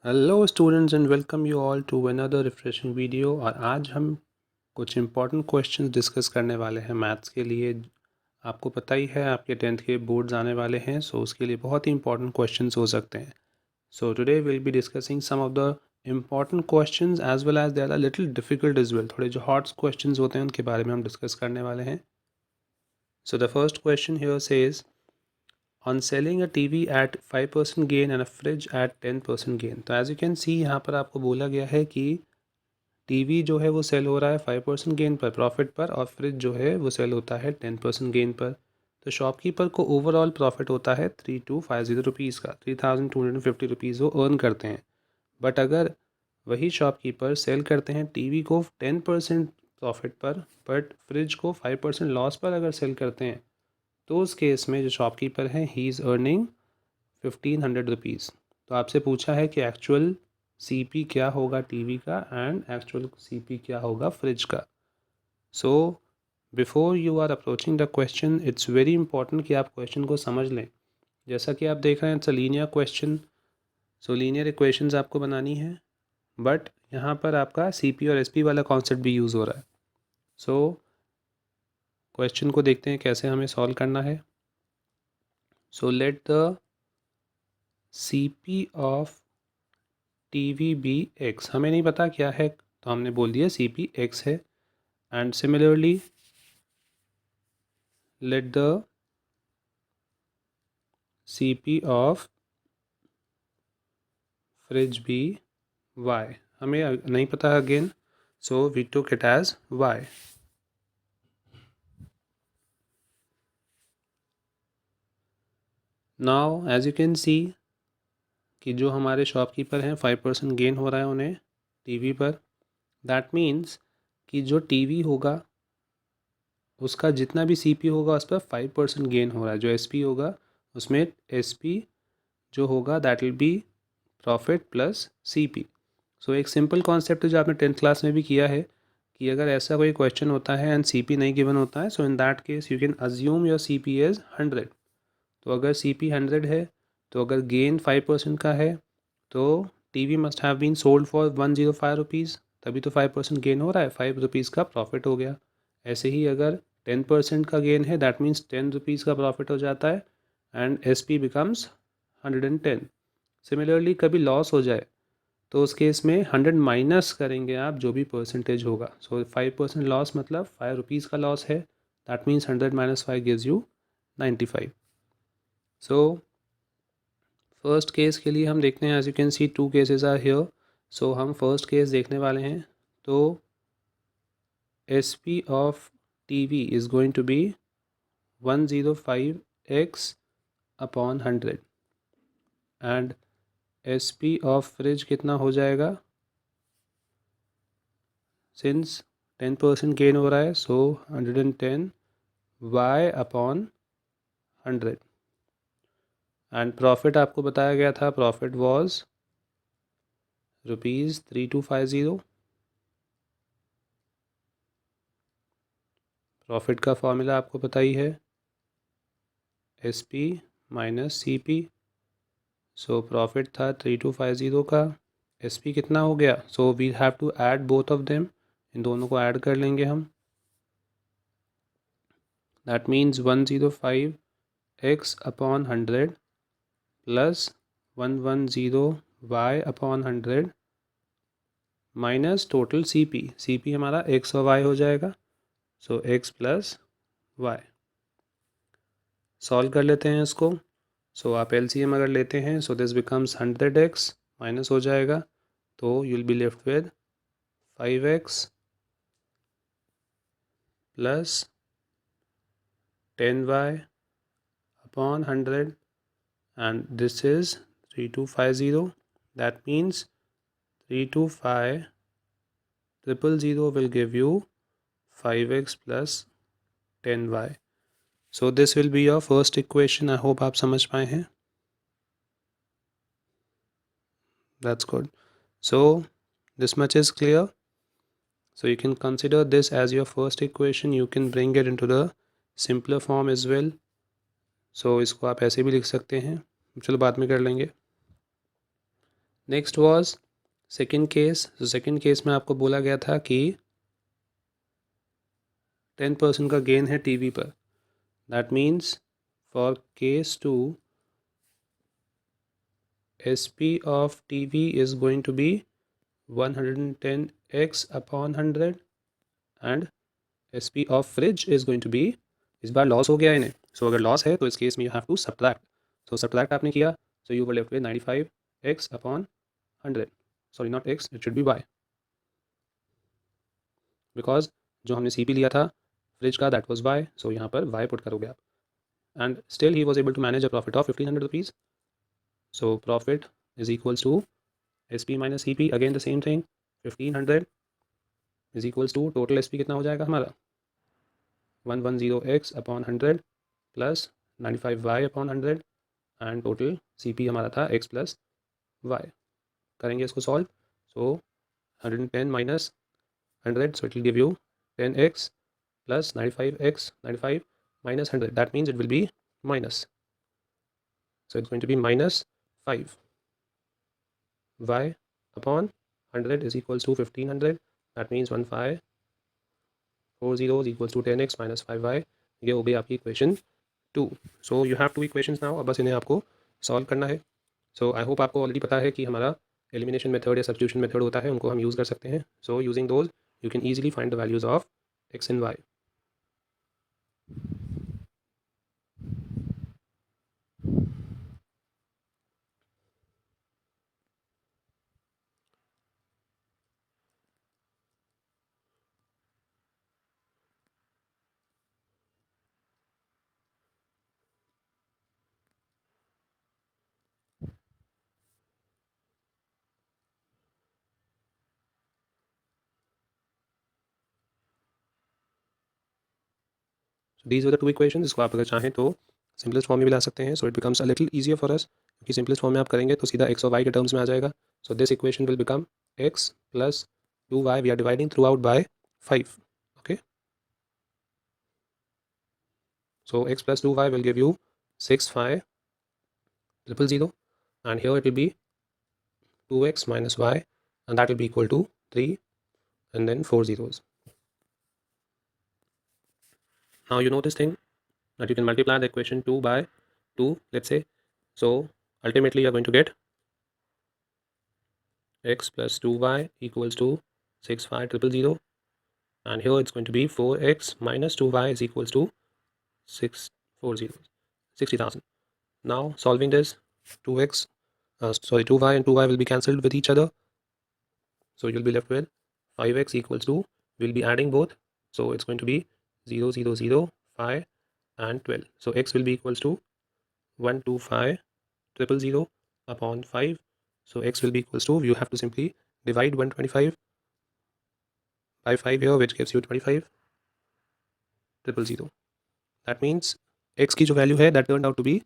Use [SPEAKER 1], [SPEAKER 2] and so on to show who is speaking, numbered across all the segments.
[SPEAKER 1] Hello students and welcome you all to another refreshing video. और आज हम कुछ इम्पॉर्टेंट क्वेश्चंस डिस्कस करने वाले हैं मैथ्स के लिए। आपको पता ही है आपके 10th के बोर्ड्स आने वाले हैं, सो उसके लिए बहुत ही इंपॉर्टेंट क्वेश्चंस हो सकते हैं। So today will be discussing some of the important questions as well as they are little difficult is well. थोड़े जो हॉट क्वेश्चंस होते हैं उनके बारे में हम डिस्कस करने वाले हैं। So the first question here says on selling a TV at 5% gain and a fridge at 10% gain। तो एज यू कैन सी यहाँ पर आपको बोला गया है कि टीवी जो है वो सेल हो रहा है 5% गेन पर, प्रॉफिट पर, और फ्रिज जो है वो सेल होता है 10% गेन पर। तो शॉपकीपर को ओवरऑल प्रॉफिट होता है 3250 रुपीज़ का, 3250 रुपीज़ वो अर्न करते हैं। बट अगर वही शॉपकीपर सेल करते हैं टीवी को 10% प्रॉफिट पर बट फ्रिज को 5% लॉस पर अगर सेल करते हैं, तो उस केस में जो शॉपकीपर है ही इज़ अर्निंग 1500 रुपीज़। तो आपसे पूछा है कि एक्चुअल सीपी क्या होगा टीवी का एंड एक्चुअल सीपी क्या होगा फ्रिज का। So before you are approaching the question it's very important कि आप क्वेश्चन को समझ लें। जैसा कि आप देख रहे हैं it's a linear question, so linear equations आपको बनानी है, बट यहाँ पर आपका सीपी और एसपी वाला कॉन्सेप्ट भी यूज़ हो रहा है। सो क्वेश्चन को देखते हैं कैसे हमें सॉल्व करना है। So let the CP of TV be x, हमें नहीं पता क्या है तो हमने बोल दिया सीपी एक्स है। And similarly let the CP of fridge be y, हमें नहीं पता again, so we took it as y. Now as you can see कि जो हमारे शॉपकीपर हैं 5% गेन हो रहा है उन्हें टीवी पर। दैट मीन्स कि जो टीवी होगा उसका जितना भी सीपी होगा उस पर 5% गेन हो रहा है। जो एसपी होगा उसमें एसपी जो होगा that will be profit plus CP. So एक सिंपल कॉन्सेप्ट है जो आपने 10th क्लास में भी किया है कि अगर ऐसा कोई क्वेश्चन होता है एंड सीपी नहीं गिवन होता है, so in that case you can assume your CP is 100। तो अगर सीपी 100 है, तो अगर गेन 5% का है, तो TV must have been sold for 105 rupees, तभी तो 5% गेन हो रहा है, 5 रुपीज़ का प्रॉफिट हो गया। ऐसे ही अगर 10% का गेन है दैट मीन्स 10 रुपीज़ का प्रॉफिट हो जाता है and S P becomes 110। Similarly कभी लॉस हो जाए तो उस केस में 100 माइनस करेंगे आप जो भी परसेंटेज होगा। सो 5% लॉस मतलब 5 रुपीज़ का लॉस है, that means 100 minus 5 gives you 95। So first case के लिए हम देखते हैं, as you can see 2 cases are here. So हम फर्स्ट केस देखने वाले हैं। तो S P of T V is going to be 105x upon 100 and S P of fridge कितना हो जाएगा, सिंस 10% गेन हो रहा है, so 110 y upon 100 and profit आपको बताया गया था, प्रॉफिट वॉज ₹3250। प्रॉफिट का फॉर्मूला आपको पता ही है, S P minus C P. So profit था 3250 का, एस पी कितना हो गया, so we have to add both of them, इन दोनों को ऐड कर लेंगे हम। That means 105x upon 100 plus 110y upon 100 minus total C P हमारा x और y हो जाएगा, so x plus Y. Solve कर लेते हैं इसको। सो आप एलसीएम अगर लेते हैं, so this becomes 100x minus हो जाएगा, तो you'll be left with 5x plus 10y upon 100 and this is 3250। That means 325000 will give you 5x plus 10y. So this will be your first equation. I hope आप समझ पाए हैं. That's good. So this much is clear. So you can consider this as your first equation. You can bring it into the simpler form as well. So इसको आप ऐसे भी लिख सकते हैं, चलो बाद में कर लेंगे. Next was second case. तो सेकेंड केस में आपको बोला गया था कि 10% का गेन है टीवी पर। That means for case 2 SP of TV is going to be 110x upon 100 and SP of fridge is going to be, इस बार लॉस हो गया इन्हें, सो अगर लॉस है तो इस केस में you have to subtract. So subtract आपने किया, so you were left with 95x upon 100, sorry not x, it should be y, because जो हमने CP लिया था फ्रिज का दैट वाज y, सो यहाँ पर y पुट करोगे आप। And still he was able to manage a profit of 1500 rupees. So profit is equals to SP minus CP, again the same thing, 1500 is equals to total SP कितना हो जाएगा हमारा 110x upon 100 plus 95y upon 100 and total CP हमारा था x plus y। करेंगे इसको solve, so 110 minus 100, so it will give you 10x plus 95x, 95 minus 100, that means it will be minus, so it's going to be minus 5 y upon 100 is equals to 1500, that means 1540 is equals to 10x minus 5y। ये हो गई आपकी equation 2। So you have two equations now, अब बस इन्हें आपको solve करना है। सो आई होप आपको ऑलरेडी पता है कि हमारा एलिमिनेशन मेथड या सब्स्टिट्यूशन मेथड होता है, उनको हम यूज़ कर सकते हैं। So using those you can easily find the values of x and y. So these were the two equations। इसको आप अगर चाहें तो सिंपलेस्ट फॉर्म में भी ला सकते हैं, so it becomes a little easier for us, क्योंकि सिंपलेस्ट फॉर्म में आप करेंगे तो सीधा x और y के टर्म्स में आ जाएगा। So this equation will become x plus 2y, we are dividing throughout by 5, okay. So x plus 2y will give you 65000, and here it will be 2x minus y, and that will be equal to 3 and then 4 zeros. Now you know this thing that you can multiply the equation 2 by 2, let's say. So ultimately you are going to get x plus 2y equals to 65000, and here it's going to be 4x minus 2y is equals to 60,000. Now solving this, 2y and 2y will be cancelled with each other, so you'll be left with 5x equals to, we'll be adding both, so it's going to be 0 0 0 5 and 12, so x will be equals to 125,000 upon 5, so x will be equals to, you have to simply divide 125 by 5 here, which gives you 25,000. that means x की जो value है that turned out to be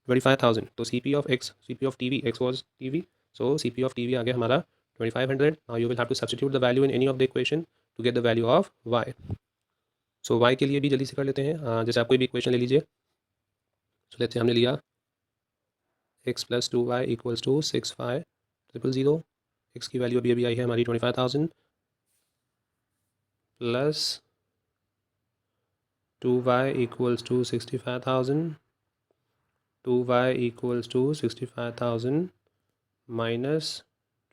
[SPEAKER 1] 25,000, तो CP of x, CP of TV, x was TV, so CP of TV आ गया हमारा 2500। now you will have to substitute the value in any of the equation to get the value of y। so y के लिए भी जल्दी से कर लेते हैं, जैसे आप कोई भी इक्वेशन ले लीजिए। so लेते हैं हमने लिया x plus 2y equals to 65000, x की वैल्यू अभी आई है हमारी 25,000 plus 2y equals to 65,000, 2y equals to 65,000 minus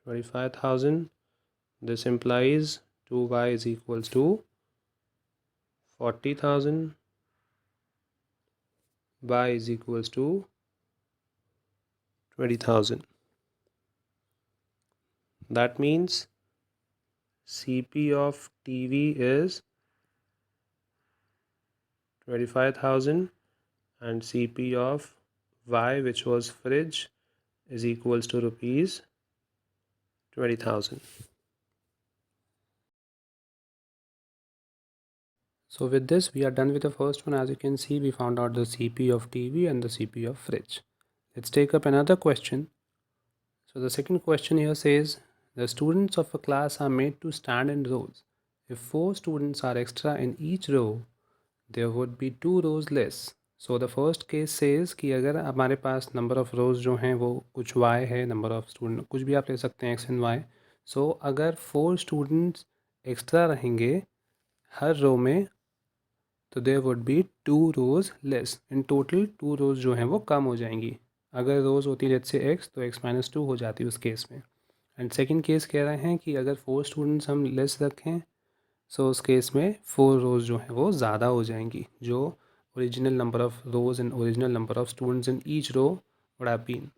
[SPEAKER 1] 25,000, this implies 2y is equals to 40,000, y is equals to 20,000, that means CP of TV is 25,000 and CP of y, which was fridge, is equals to rupees 20,000. So with this we are done with the first one. As you can see, we found out the CP of TV and the CP of fridge. Let's take up another question. So the second question here says, the students of a class are made to stand in rows. If 4 students are extra in each row, there would be 2 rows less. So the first case says कि अगर हमारे पास number of रोज़ जो हैं वो कुछ y है, number of student कुछ भी आप ले सकते हैं x एंड y। सो अगर 4 स्टूडेंट्स एक्स्ट्रा रहेंगे हर रो में तो there would be 2 rows less. In total 2 rows जो हैं वो कम हो जाएंगी। अगर रोज़ होती लेट्स से x तो x माइनस 2 हो जाती उस केस में। एंड सेकंड केस कह रहे हैं कि अगर 4 स्टूडेंट्स हम लेस रखें सो उस केस में 4 रोज़ जो हैं वो ज़्यादा हो जाएंगी, जो original number of rows and original number of students in each row would have been.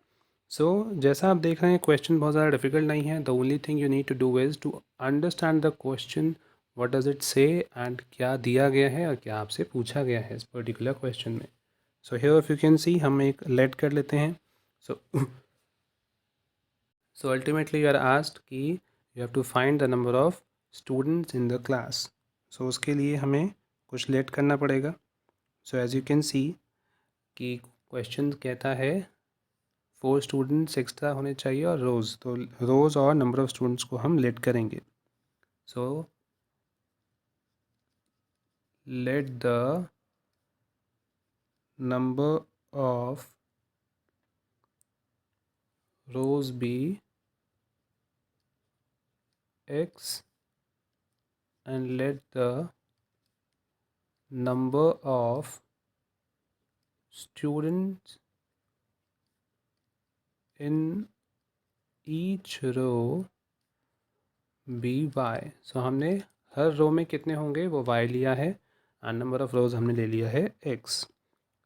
[SPEAKER 1] So जैसा आप देख रहे हैं क्वेश्चन बहुत ज़्यादा डिफिकल्ट नहीं है। The only thing you need to do is to understand the question, what does it say and क्या दिया गया है और क्या आपसे पूछा गया है इस पर्टिकुलर क्वेश्चन में। So here if you can see हम एक लेट कर लेते हैं। So so ultimately you are asked कि you have to find the number of students in the class. So उसके लिए हमें कुछ लेट करना पड़ेगा। So as you can see कि क्वेश्चन कहता है 4 स्टूडेंट्स एक्स्ट्रा होने चाहिए और रोज़, तो रोज़ और नंबर ऑफ़ स्टूडेंट्स को हम लेट करेंगे। So let the number of rows be x and let the number of students in each row be y। सो हमने हर रो में कितने होंगे वो y लिया है एंड नंबर ऑफ़ रोज़ हमने ले लिया है x।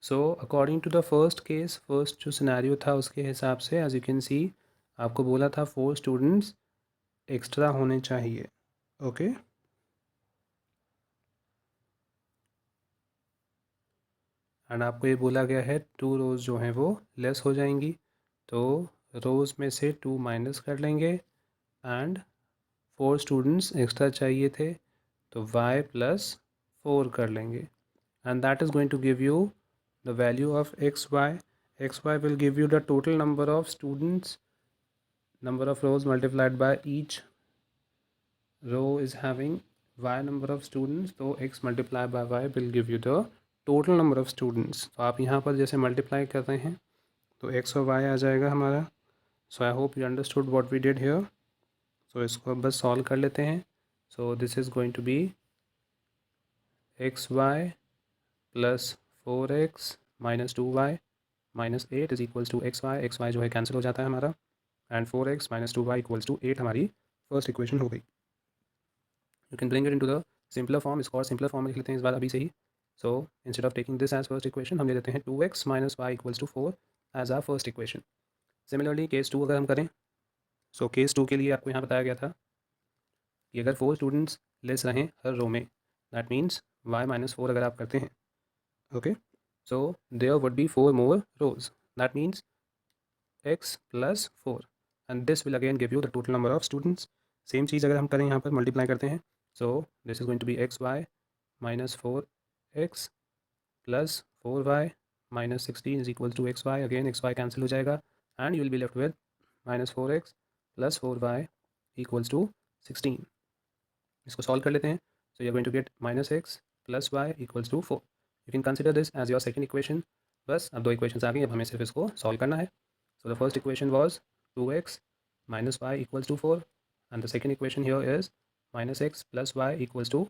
[SPEAKER 1] So according to the first case, first जो सिनेरियो था उसके हिसाब से एज यू कैन सी आपको बोला था 4 स्टूडेंट्स एक्स्ट्रा होने चाहिए। ओके एंड आपको ये बोला गया है 2 रोज़ जो हैं वो लेस हो जाएंगी, तो रोज़ में से 2 माइनस कर लेंगे एंड 4 स्टूडेंट्स एक्स्ट्रा चाहिए थे तो y प्लस 4 कर लेंगे and that is going to give you the value of xy. Xy will give you the total number of students, number of rows multiplied by each row is having y number of students, तो x multiplied by y will give you the total number of students। तो आप यहाँ पर जैसे multiply कर रहे हैं तो x और y आ जाएगा हमारा। So I hope you understood what we did here. So इसको अब बस सॉल्व कर लेते हैं। So this is going to be xy plus 4x minus 2y minus 8 is equals to X Y जो है कैंसिल हो जाता है हमारा and 4x minus 2y equals to 8 हमारी फर्स्ट इक्वेशन हो गई। You can bring it into the simpler form. इसको और सिंपलर फॉर्म में लिख लेते हैं इस बार अभी से ही। So instead of taking this as first equation हम ले लेते हैं 2x minus Y equals to 4 as our first equation. Similarly case 2 अगर हम करें, सो केस 2 के लिए आपको यहाँ बताया गया था कि अगर 4 स्टूडेंट्स लेस रहें हर रो में, दैट मीन्स y माइनस 4 अगर आप करते हैं, okay, so there would be 4 more rows, that means x plus 4 and this will again give you the total number of students. Same चीज़ अगर हम करें यहाँ पर मल्टीप्लाई करते हैं, so this is going to be X Y minus 4x plus 4y minus 16 is equal to X Y. Again X Y cancel हो जाएगा and you will be left with minus 4x plus 4y equals to 16। इसको solve कर लेते हैं। So you are going to get minus x plus y equals to 4। You can consider this as your second equation. बस अब 2 equation आ गई, अब हमें सिर्फ इसको सॉल्व करना है। So the first equation was 2x minus y equals to 4 and the second equation here is minus x plus y equals to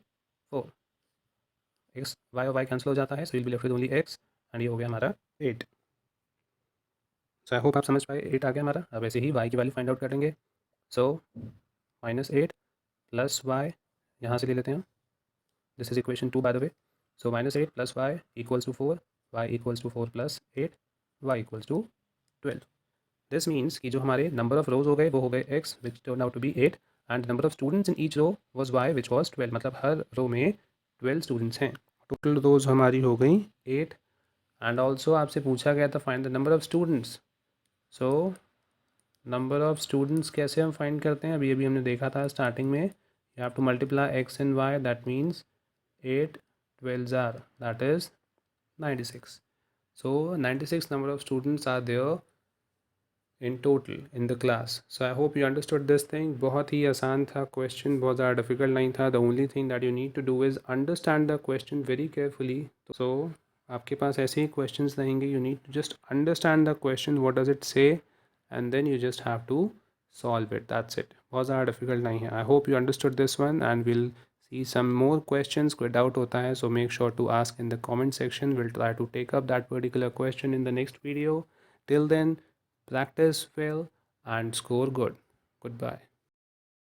[SPEAKER 1] 4। x y और y कैंसिल हो जाता है, so you'll be left with only x and ये हो गया हमारा 8। So I hope आप समझ पाए, 8 आ गया हमारा। अब ऐसे ही y की वैल्यू फाइंड आउट करेंगे। So माइनस 8 प्लस वाई यहाँ से ले लेते हैं, this is equation 2 by the way. So minus 8 plus y equals to 4, y equals to 4 plus 8, y equals to 12। This means कि जो हमारे नंबर ऑफ रोज हो गए वो हो गए x which turn out to be 8 and number of students in each row was y which was 12। मतलब हर row में 12 स्टूडेंट्स हैं। टोटल रोज हमारी हो गई 8 एंड ऑल्सो आपसे पूछा गया था find the number of students. So number of students कैसे हम फाइंड करते हैं, अभी अभी हमने देखा था स्टार्टिंग में, you have to multiply x and y, that means 8 12 are that is 96। So 96 number of students are there in total in the class। So I hope you understood this thing। बहुत ही आसान था question, बहुत ज़्यादा difficult नहीं था। The only thing that you need to do is understand the question very carefully। So आपके पास ऐसे ही क्वेश्चंस रहेंगे. You need to just understand the question, what does it say, and then you just have to solve it. That's it. बहुत ज़्यादा difficult नहीं है. I hope you understood this one, and we'll see some more questions. कोई doubt होता है so make sure to ask in the comment section. We'll try to take up that particular question in the next video. Till then, practice well and score good. Goodbye.